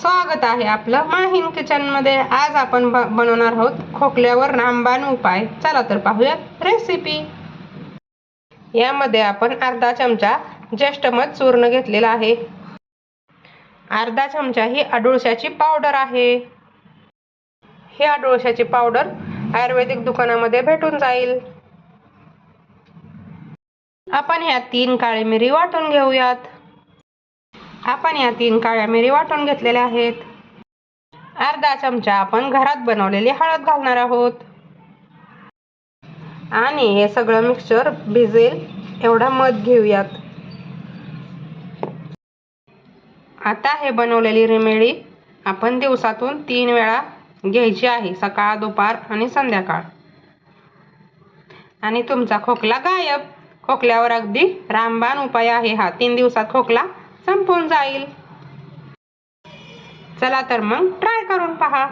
स्वागत आहे आपलं माहीन किचन मध्ये। आज आपण बनवणार आहोत खोकल्यावर रामबाण उपाय। चला तर पाहूयात रेसिपी। यामध्ये आपण अर्धा चमचा ज्येष्ठमध चूर्ण घेतलेला आहे। अर्धा चमचा ही अडुळसाची पावडर आहे। ही अडुळसाची पावडर आयुर्वेदिक दुकानामध्ये भेटून जाईल। आपण ह्या 3 काळी मिरी वाटून घेऊयात। आपण या 3 काळ्या मिरी वाटून घेतलेल्या आहेत। अर्धा चमचा आपण घरात बनवलेली हळद घालणार आहोत आणि हे सगळं मिक्सचर भिजेल एवढा मध घेऊयात। आता हे बनवलेली रेमेडी आपण दिवसातून 3 वेळा घ्यायची आहे, सकाळ, दुपार आणि संध्याकाळ। आणि तुमचा खोकला गायब। खोकल्यावर अगदी रामबाण उपाय आहे हा। 3 दिवसात खोकला संपून जाईल। चला तर मग ट्राय करून पहा।